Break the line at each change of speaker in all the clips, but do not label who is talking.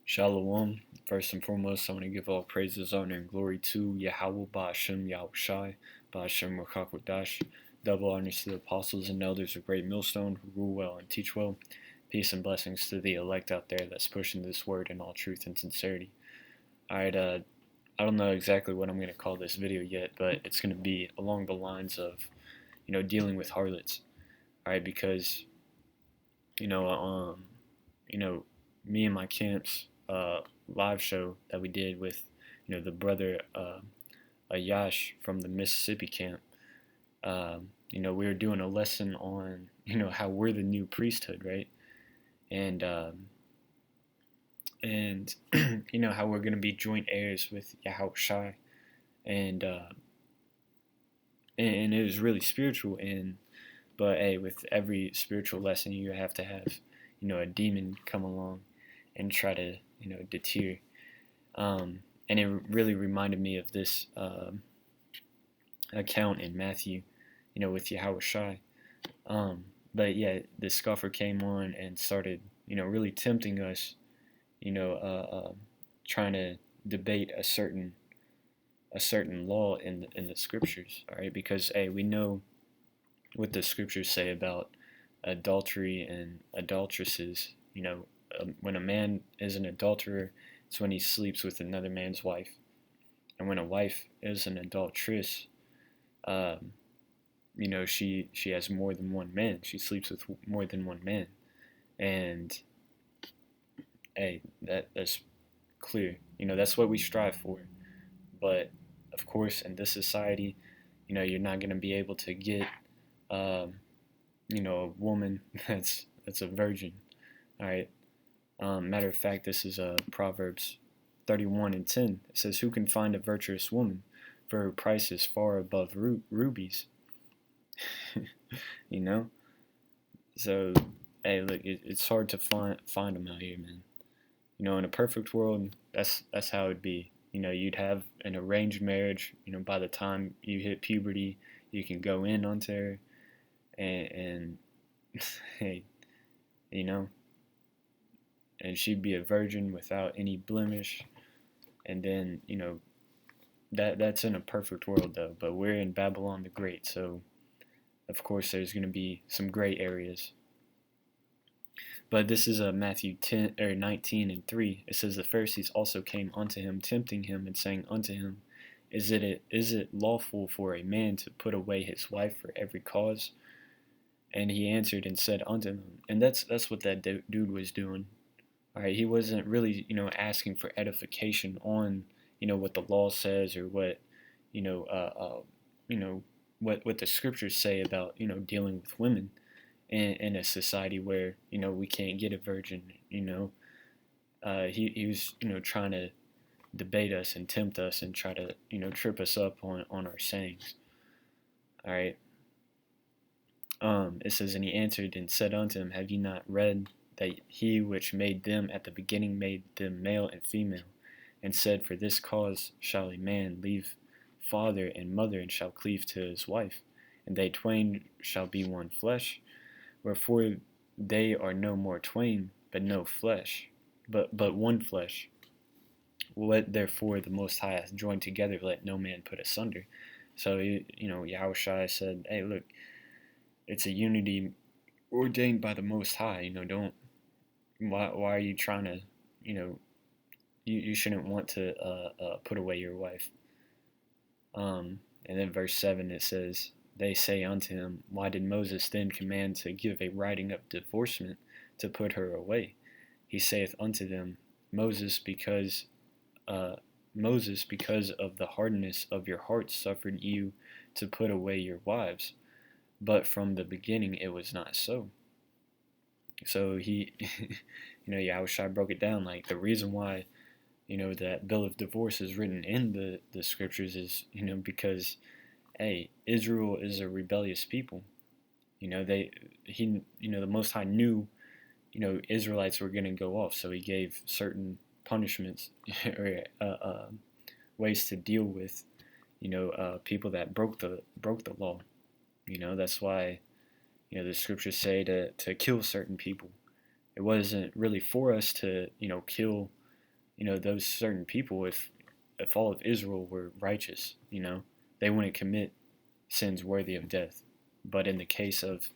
Shalom. First and foremost, I want to give all praises, honor, and glory to Yahweh, Ba'ashem, Yahushai, Ba'ashem, Rakakwadash. Double honors to the apostles and elders of Great Millstone who rule well and teach well. Peace and blessings to the elect out there that's pushing this word in all truth and sincerity. Alright, I don't know exactly what I'm going to call this video yet, but it's going to be along the lines of, dealing with harlots. Alright, because, you know, um, you know, me and my camp's live show that we did with, the brother Ayash from the Mississippi camp. We were doing a lesson on, how we're the new priesthood, right? And and how we're gonna be joint heirs with Yahushai, and uh, and it was really spiritual. But hey, with every spiritual lesson, you have to have, a demon come along and try to, deter. And it really reminded me of this account in Matthew, with Yahushai. But yeah, the scoffer came on and started, really tempting us, you know, trying to debate a certain law in the scriptures. All right, because hey, we know what the scriptures say about adultery and adulteresses. When a man is an adulterer, it's when he sleeps with another man's wife, and when a wife is an adulteress, um, she has more than one man. She sleeps with more than one man, and hey, that's clear. That's what we strive for. But of course, in this society, you're not going to be able to get, um, a woman that's a virgin. All right. Matter of fact, this is Proverbs 31:10. It says, "Who can find a virtuous woman? For her price is far above rubies." you know. So, hey, look, it's hard to find them out here, man. In a perfect world, that's how it'd be. You'd have an arranged marriage. By the time you hit puberty, you can go in onto her, and hey, you know, and she'd be a virgin without any blemish. And then, that's in a perfect world though. But we're in Babylon the Great, so of course there's going to be some gray areas. But this is Matthew 10 or 19:3. It says the Pharisees also came unto him, tempting him, and saying unto him, Is it lawful for a man to put away his wife for every cause? And he answered and said unto them, and that's what that dude was doing. All right, he wasn't really, asking for edification on, what the law says, or what, you know, you know, what the scriptures say about, dealing with women in a society where, we can't get a virgin. He was, trying to debate us and tempt us and try to, trip us up on our sayings. All right. It says, and he answered and said unto him, Have ye not read that he which made them at the beginning made them male and female, and said, For this cause shall a man leave father and mother, and shall cleave to his wife, and they twain shall be one flesh. Wherefore they are no more twain, but no flesh, but one flesh. What therefore the Most High hath joined together, let no man put asunder. So Yahushua said, Hey, look, it's a unity ordained by the Most High. Don't why are you trying to, you shouldn't want to put away your wife. And then verse 7 it says, They say unto him, Why did Moses then command to give a writing of divorcement to put her away? He saith unto them, Moses, because of the hardness of your hearts suffered you to put away your wives, but from the beginning it was not so. So he, Yahushua broke it down, like the reason why, that bill of divorce is written in the scriptures is, because, hey, Israel is a rebellious people. The Most High knew, Israelites were going to go off, so he gave certain punishments or ways to deal with, people that broke the law. That's why, the scriptures say to kill certain people. It wasn't really for us to, kill, those certain people, if all of Israel were righteous, they wouldn't commit sins worthy of death. But in the case of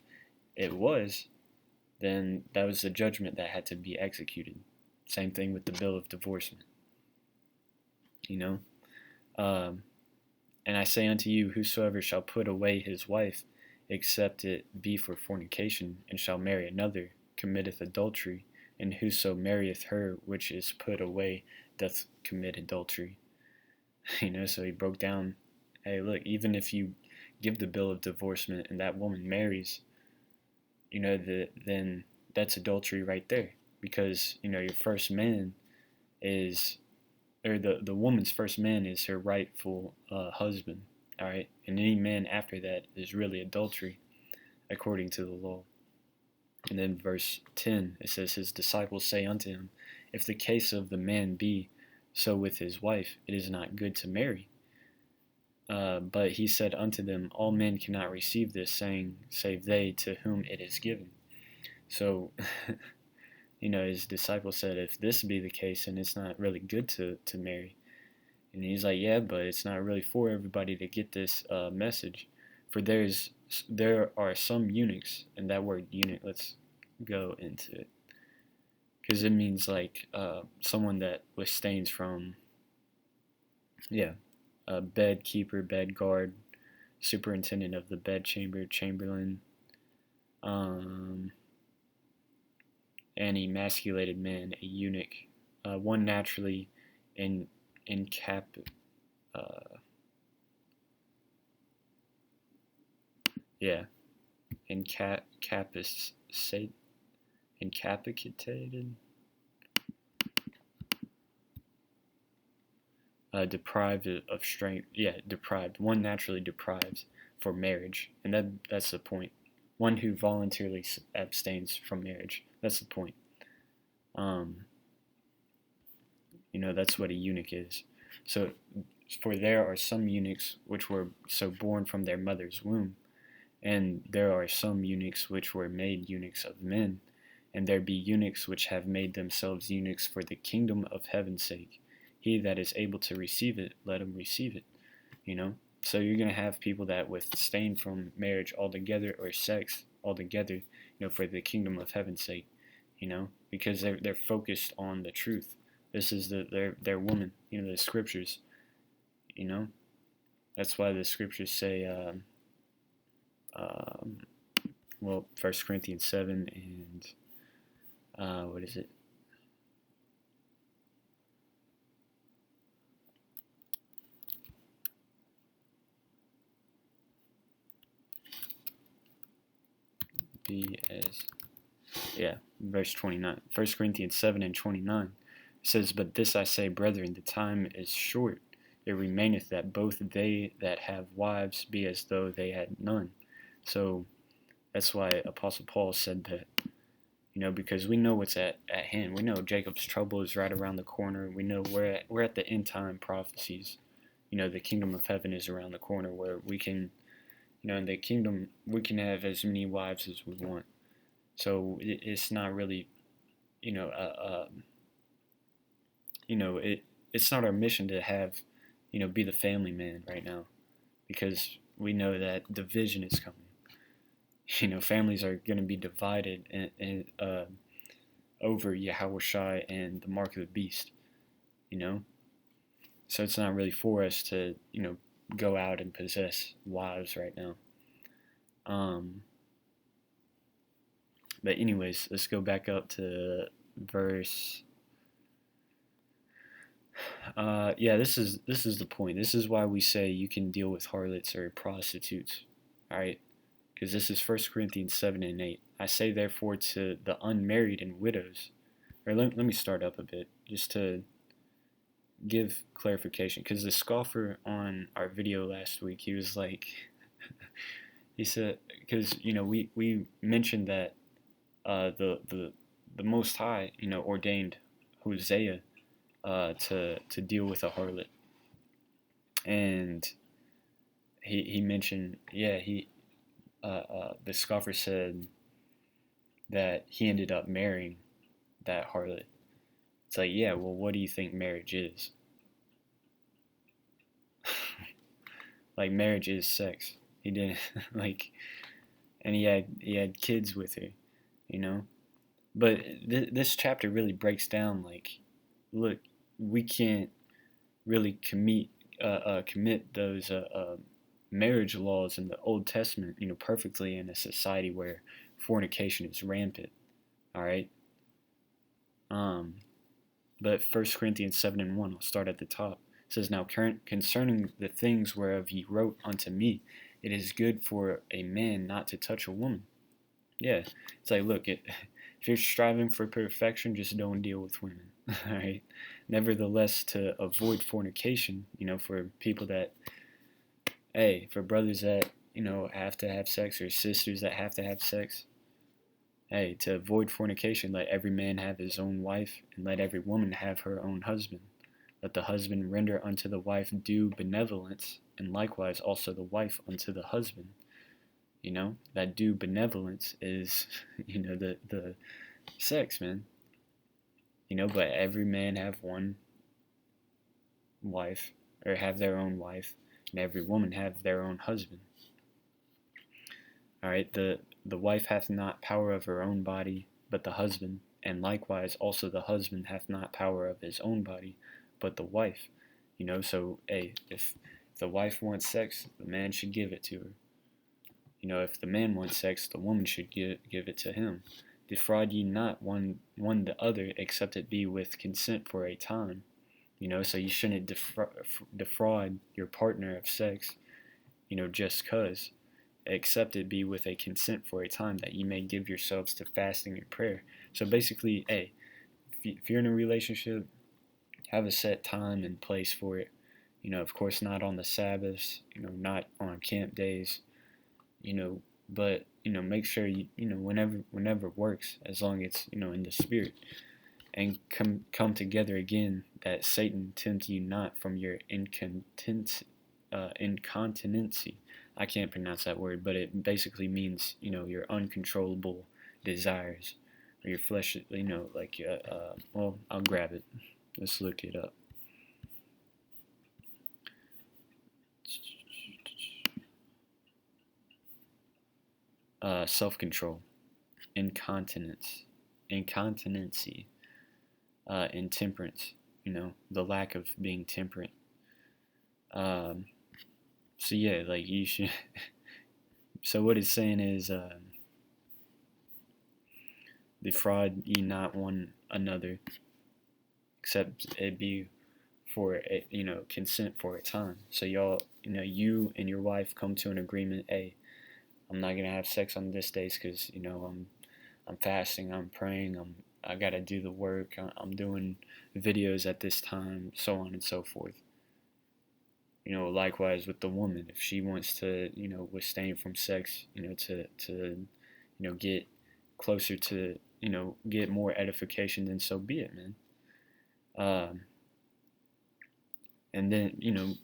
it was, then that was the judgment that had to be executed. Same thing with the bill of divorcement. Um, and I say unto you, whosoever shall put away his wife, except it be for fornication, and shall marry another, committeth adultery, and whoso marrieth her which is put away doth commit adultery. So he broke down, hey, look, even if you give the bill of divorcement and that woman marries, then that's adultery right there, because your first man is, or the woman's first man is her rightful husband, all right, and any man after that is really adultery according to the law. And then verse 10, it says, his disciples say unto him, if the case of the man be so with his wife, it is not good to marry. But he said unto them, all men cannot receive this saying, save they to whom it is given. So, his disciples said, if this be the case, then it's not really good to marry. And he's like, yeah, but it's not really for everybody to get this message. For there are some eunuchs, and that word eunuch, let's go into it. Because it means like someone that abstains from, bed keeper, bed guard, superintendent of the bedchamber, chamberlain, an emasculated man, a eunuch, one naturally incapacitated, deprived of strength, deprived, one naturally deprived for marriage, and that's the point. One who voluntarily abstains from marriage. That's the point. That's what a eunuch is. So, for there are some eunuchs which were so born from their mother's womb, and there are some eunuchs which were made eunuchs of men, and there be eunuchs which have made themselves eunuchs for the kingdom of heaven's sake. He that is able to receive it, let him receive it. So you're going to have people that abstain from marriage altogether, or sex altogether, for the kingdom of heaven's sake, because they're focused on the truth. This is their woman, the scriptures, That's why the scriptures say, 1 Corinthians 7 and, what is it? Verse 29. 1 Corinthians 7 and 29 says, but this I say, brethren, the time is short. It remaineth that both they that have wives be as though they had none. So that's why Apostle Paul said that, because we know what's at hand. We know Jacob's trouble is right around the corner. We know we're at the end time prophecies. The kingdom of heaven is around the corner, where we can, in the kingdom, we can have as many wives as we want. So it's not really, it's not our mission to have, be the family man right now, because we know that division is coming. Families are going to be divided and over Yahushua and the mark of the beast. So it's not really for us to, go out and possess wives right now. But anyways, let's go back up to verse. This is the point. This is why we say you can deal with harlots or prostitutes, all right? Because this is 1 Corinthians 7 and 8. I say therefore to the unmarried and widows, or let me start up a bit just to give clarification. Because the scoffer on our video last week, he was like, he said, because we mentioned that the Most High ordained Hosea to deal with a harlot, and he mentioned the scoffer said that he ended up marrying that harlot It's like, yeah, well, what do you think marriage is? Like, marriage is sex. He didn't like, and he had kids with her, you know. But this chapter really breaks down like, look, we can't really commit those marriage laws in the Old Testament, perfectly in a society where fornication is rampant. All right. Um, but 1 Corinthians 7:1, I'll start at the top. It says, "Now concerning the things whereof ye wrote unto me, it is good for a man not to touch a woman." Yeah, it's like, look, if you're striving for perfection, just don't deal with women. All right. Nevertheless, to avoid fornication, for people that, hey, for brothers that, have to have sex, or sisters that have to have sex, hey, to avoid fornication, let every man have his own wife, and let every woman have her own husband. Let the husband render unto the wife due benevolence, and likewise also the wife unto the husband. That due benevolence is, the sex, man. But every man have one wife, or have their own wife, and every woman have their own husband. All right, the wife hath not power of her own body, but the husband, and likewise also the husband hath not power of his own body, but the wife. So, hey, if the wife wants sex, the man should give it to her. If the man wants sex, the woman should give it to him. Defraud ye not one the other, except it be with consent for a time. So you shouldn't defraud your partner of sex, just cause, except it be with a consent for a time, that ye may give yourselves to fasting and prayer. So basically, hey, if you're in a relationship, have a set time and place for it. Of course, not on the Sabbaths, not on camp days, but make sure whenever it works, as long as it's in the spirit, and come together again, that Satan tempt you not from your incontinency. I can't pronounce that word, but it basically means your uncontrollable desires, or your flesh, like well, I'll grab it. Let's look it up. Self-control, incontinency, intemperance. The lack of being temperate. So yeah, like you should. So what it's saying is, defraud ye not one another, except it be for a, consent for a time. So y'all, you and your wife come to an agreement. Hey, I'm not gonna have sex on this days because I'm fasting, I'm praying, I gotta do the work, I'm doing videos at this time, so on and so forth. Likewise with the woman, if she wants to, abstain from sex, to get closer to, get more edification, then so be it, man. And then,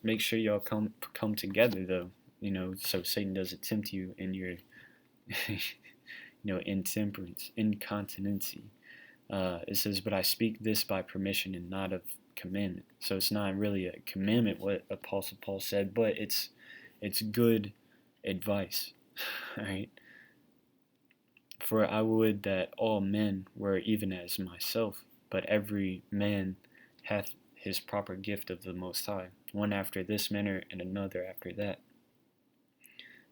make sure y'all come together though, so Satan doesn't tempt you in your, intemperance, incontinency. It says, "But I speak this by permission and not of commandment." So it's not really a commandment what Apostle Paul said, but it's good advice. All right. "For I would that all men were even as myself, but every man hath his proper gift of the Most High, one after this manner and another after that."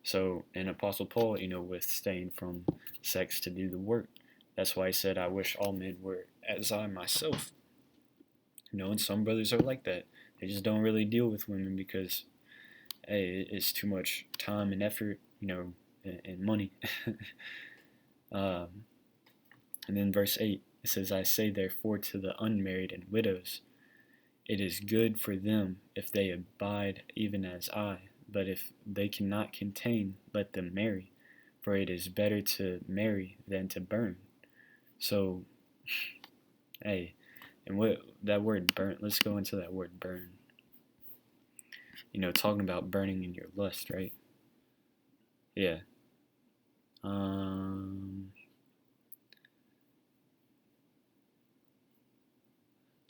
So, in Apostle Paul, withstaying from sex to do the work. That's why he said, "I wish all men were as I myself." And some brothers are like that. They just don't really deal with women because, hey, it's too much time and effort, and money. And then verse 8, it says, "I say therefore to the unmarried and widows, it is good for them if they abide even as I, but if they cannot contain, let them marry, for it is better to marry than to burn." So, hey, and what that word burn, let's go into that word burn. Talking about burning in your lust, right? Yeah.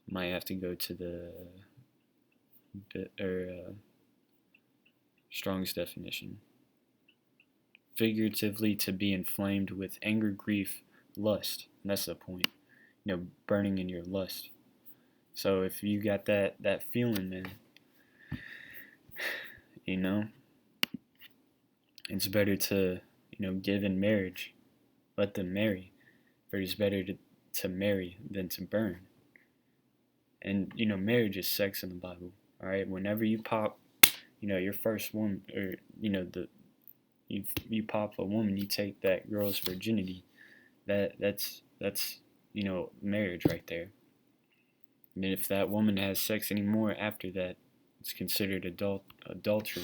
Might have to go to the Strong's definition. Figuratively, to be inflamed with anger, grief, lust. And that's the point. Burning in your lust. So if you got that feeling, then it's better to give in marriage. Let them marry. For it is better to marry than to burn. And marriage is sex in the Bible. All right. Whenever you pop, your first woman, or you pop a woman, you take that girl's virginity. That's marriage right there. And if that woman has sex anymore after that, it's considered adultery.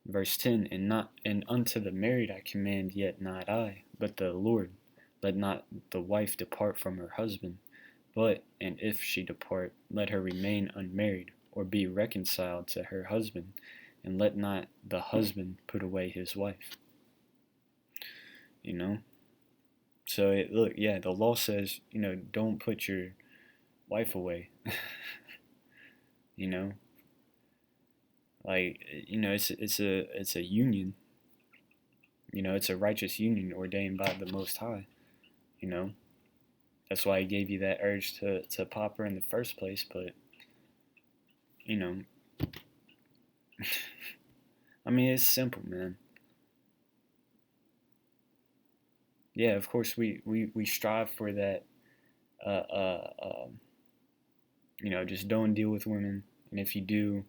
Verse 10, and unto the married I command, yet not I, but the Lord. Let not the wife depart from her husband, but, and if she depart, let her remain unmarried, or be reconciled to her husband, and let not the husband put away his wife. So the law says, don't put your wife away. It's a union. It's a righteous union ordained by the Most High. That's why he gave you that urge to pop her in the first place. But it's simple, man. Yeah, of course we strive for that. Just don't deal with women, and if you do,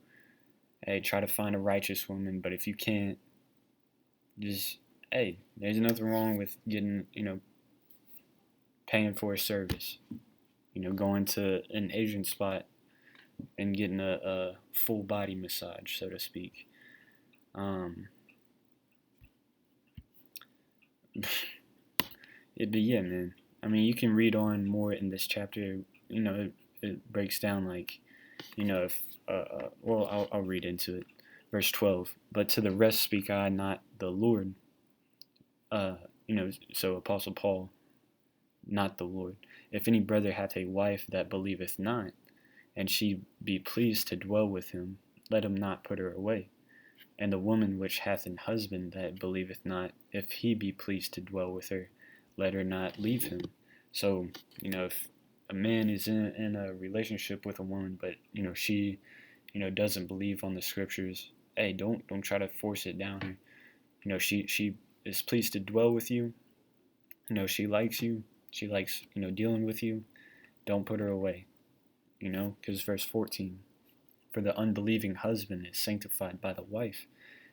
hey, try to find a righteous woman. But if you can't, just there's nothing wrong with getting paying for a service. Going to an Asian spot and getting a full body massage, so to speak. But yeah, man. You can read on more in this chapter. It breaks down if I'll read into it. Verse 12. But to the rest speak I, not the Lord. So Apostle Paul, not the Lord. If any brother hath a wife that believeth not, and she be pleased to dwell with him, let him not put her away. And the woman which hath an husband that believeth not, if he be pleased to dwell with her, let her not leave him. So, if a man is in a relationship with a woman, but, she, doesn't believe on the scriptures, hey, don't try to force it down her. She is pleased to dwell with you. She likes you. She likes, dealing with you. Don't put her away. Because verse 14, for the unbelieving husband is sanctified by the wife,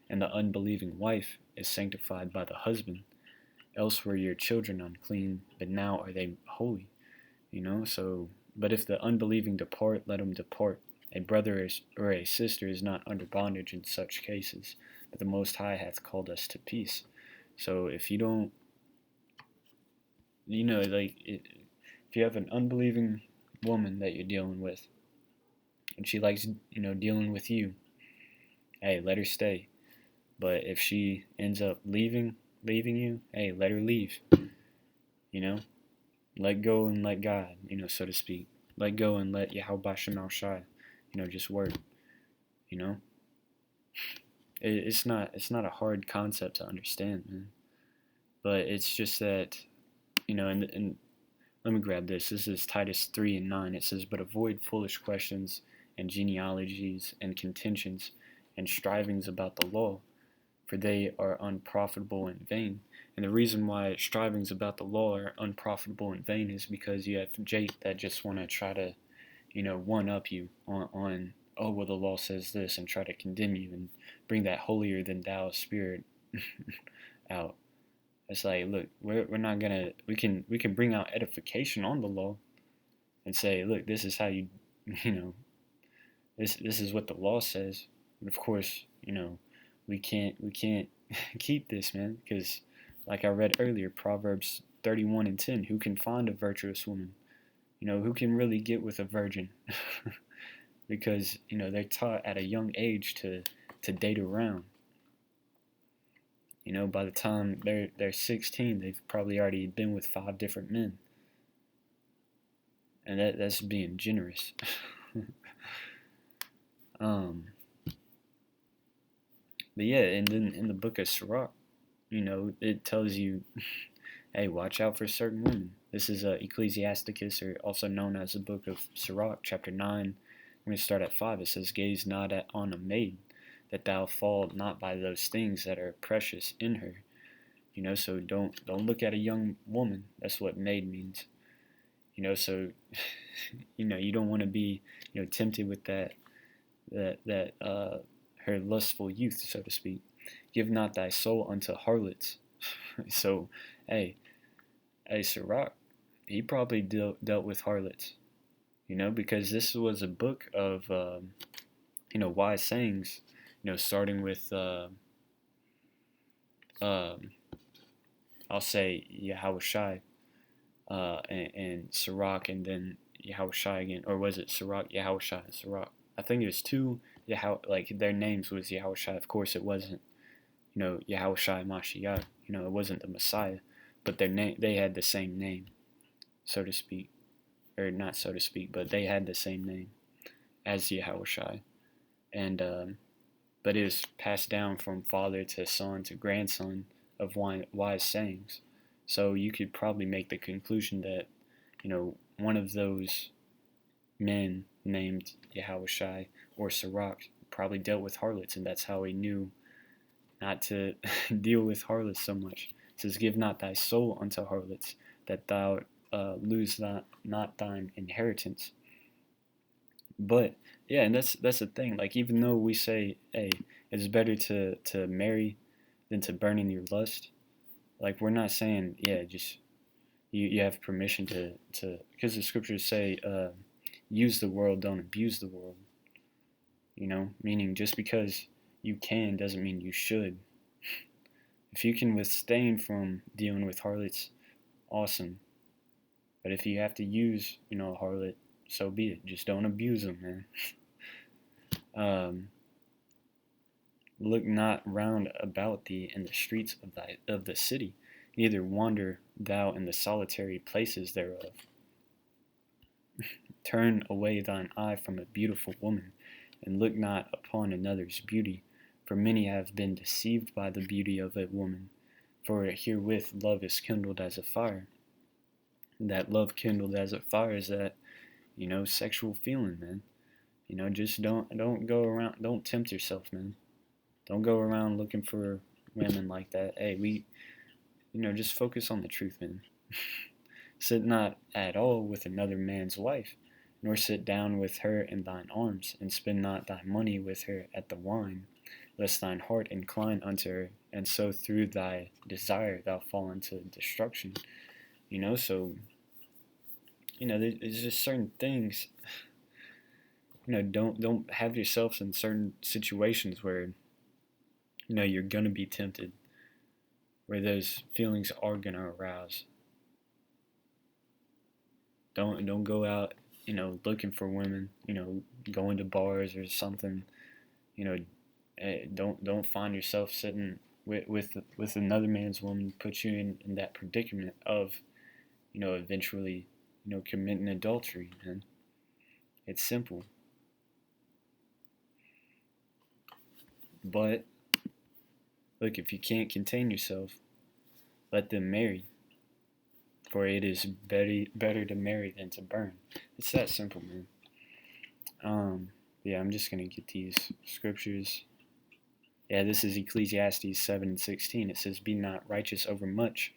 and the unbelieving wife is sanctified by the husband. Else were your children unclean, but now are they holy. So, but if the unbelieving depart, let them depart. A brother or a sister is not under bondage in such cases, but the Most High hath called us to peace. So if you don't, if you have an unbelieving woman that you're dealing with, and she likes, dealing with you, hey, let her stay. But if she ends up leaving you, hey, let her leave. Let go and let God, so to speak. Let go and let Yahweh Shema Shai, just work. It's not a hard concept to understand, man. But it's just that, and let me grab this. This is Titus 3:9. It says, but avoid foolish questions and genealogies and contentions and strivings about the law, for they are unprofitable and vain. And the reason why strivings about the law are unprofitable and vain is because you have Jake that just want to try to, one-up you on, oh, well, the law says this, and try to condemn you and bring that holier than thou spirit out. It's like, look, we're not gonna, we can bring out edification on the law and say, look, this is how you, this is what the law says. But of course, we can't keep this, man, because like I read earlier, Proverbs 31:10, who can find a virtuous woman? Who can really get with a virgin? Because, they're taught at a young age to date around. By the time they're 16, they've probably already been with 5 different men. and that's being generous. um, but yeah, and then in the book of Sirach, it tells you, hey, watch out for certain women. This is Ecclesiastes, or also known as the book of Sirach, chapter 9. We're going to start at 5. It says, gaze not on a maid, that thou fall not by those things that are precious in her. So don't look at a young woman. That's what maid means. So you don't want to be tempted with that her lustful youth, so to speak. Give not thy soul unto harlots. So, hey, Sirach, he probably dealt with harlots, because this was a book of, wise sayings, starting with, I'll say Yahushai, and Sirach, and then Yahushai again, or was it Sirach, Yahushai, Sirach? I think it was two, like their names was Yahushai. Of course, it wasn't, Yahushai Mashiach. It wasn't the Messiah, but they had the same name, so to speak, or not so to speak, but they had the same name as Yahushai, and but it was passed down from father to son to grandson of wise sayings. So you could probably make the conclusion that, one of those men named Yahushai or Sirach probably dealt with harlots, and that's how he knew not to deal with harlots so much. It says, give not thy soul unto harlots, that thou lose not thine inheritance. But yeah, and that's the thing. Like, even though we say, hey, it's better to marry than to burn in your lust, like, we're not saying, yeah, just you have permission to because the scriptures say, use the world, don't abuse the world. Meaning just because you can doesn't mean you should. If you can withstand from dealing with harlots, awesome. But if you have to use, a harlot, so be it. Just don't abuse them, man. Look not round about thee in the streets of the city, neither wander thou in the solitary places thereof. Turn away thine eye from a beautiful woman, and look not upon another's beauty, for many have been deceived by the beauty of a woman. For herewith love is kindled as a fire. And that love kindled as a fire is that, sexual feeling, man. Just don't go around, don't tempt yourself, man. Don't go around looking for women like that. Hey, just focus on the truth, man. Sit not at all with another man's wife, nor sit down with her in thine arms, and spend not thy money with her at the wine, lest thine heart incline unto her, and so through thy desire thou fall into destruction. So, there's just certain things, don't have yourself in certain situations where, you're gonna be tempted, where those feelings are gonna arouse. Don't go out, looking for women, going to bars or something, don't find yourself sitting with another man's woman, put you in that predicament of, eventually, committing adultery, man. It's simple. But look, if you can't contain yourself, let them marry. For it is better to marry than to burn. It's that simple, man. Yeah, I'm just going to get these scriptures. Yeah, this is Ecclesiastes 7:16. It says, be not righteous over much,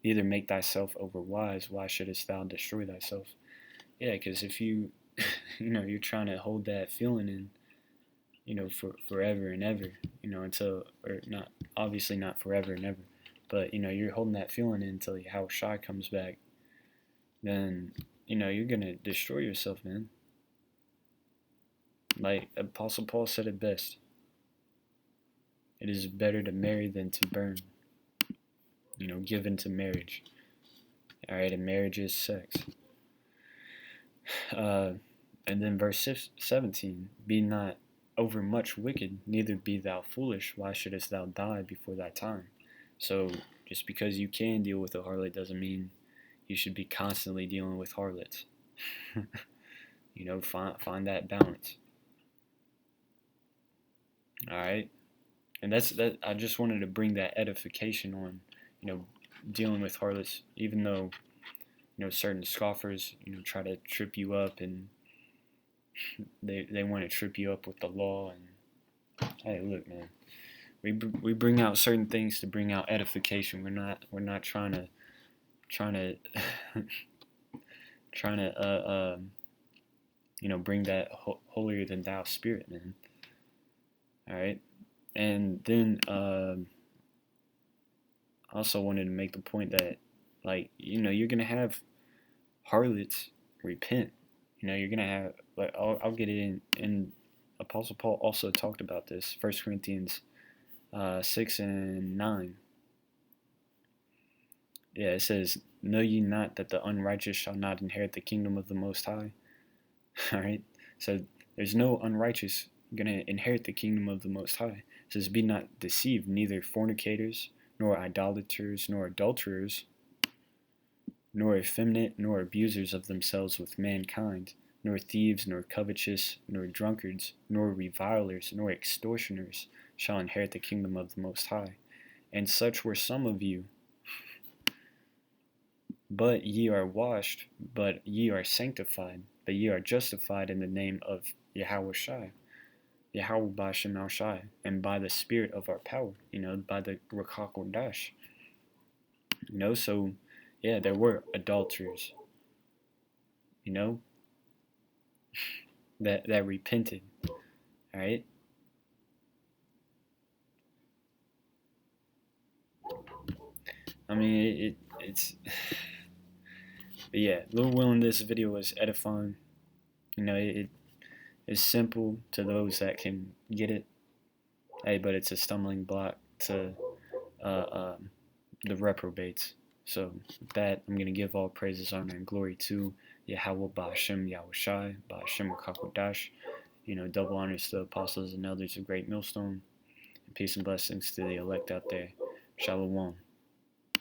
neither make thyself over wise. Why shouldest thou destroy thyself? Yeah, because if you, you're trying to hold that feeling in, for forever and ever, until, or not, obviously not forever and ever, but, you're holding that feeling in until Yahushua comes back, then, you're going to destroy yourself, man. Like Apostle Paul said it best. It is better to marry than to burn. Given to marriage. Alright, and marriage is sex. And then verse 17, be not overmuch wicked, neither be thou foolish. Why shouldest thou die before thy time? So, just because you can deal with a harlot doesn't mean you should be constantly dealing with harlots. Find that balance. All right, and that's that. I just wanted to bring that edification on, dealing with harlots, even though certain scoffers try to trip you up, and they want to trip you up with the law. And hey, look, man, we bring out certain things to bring out edification. We're not trying to trying to bring that holier than thou spirit, man. All right, and then I also wanted to make the point that, like, you're gonna have harlots repent. You're gonna have, like, I'll get it in Apostle Paul also talked about this. 1 Corinthians 6 and 9. Yeah, it says, "Know ye not that the unrighteous shall not inherit the kingdom of the Most High?" All right, so there's no unrighteous gonna inherit the kingdom of the Most High. It says, "Be not deceived, neither fornicators, nor idolaters, nor adulterers, nor effeminate, nor abusers of themselves with mankind, nor thieves, nor covetous, nor drunkards, nor revilers, nor extortioners shall inherit the kingdom of the Most High. And such were some of you. But ye are washed, but ye are sanctified, but ye are justified in the name of Yahweh Shai, Yahweh Bashem Shai, and by the Spirit of our power, by the Rakak Dash. So yeah, there were adulterers, that repented. All right. I mean, it's. But yeah, Lord willing, this video was edifying. It is simple to those that can get it. Hey, but it's a stumbling block to the reprobates. So with that, I'm gonna give all praises, honor, and glory to Yahweh Ba'Shem Yahushai Ba'Shem Kakodash. Double honors to the apostles and elders of Great Millstone. And peace and blessings to the elect out there. Shalom.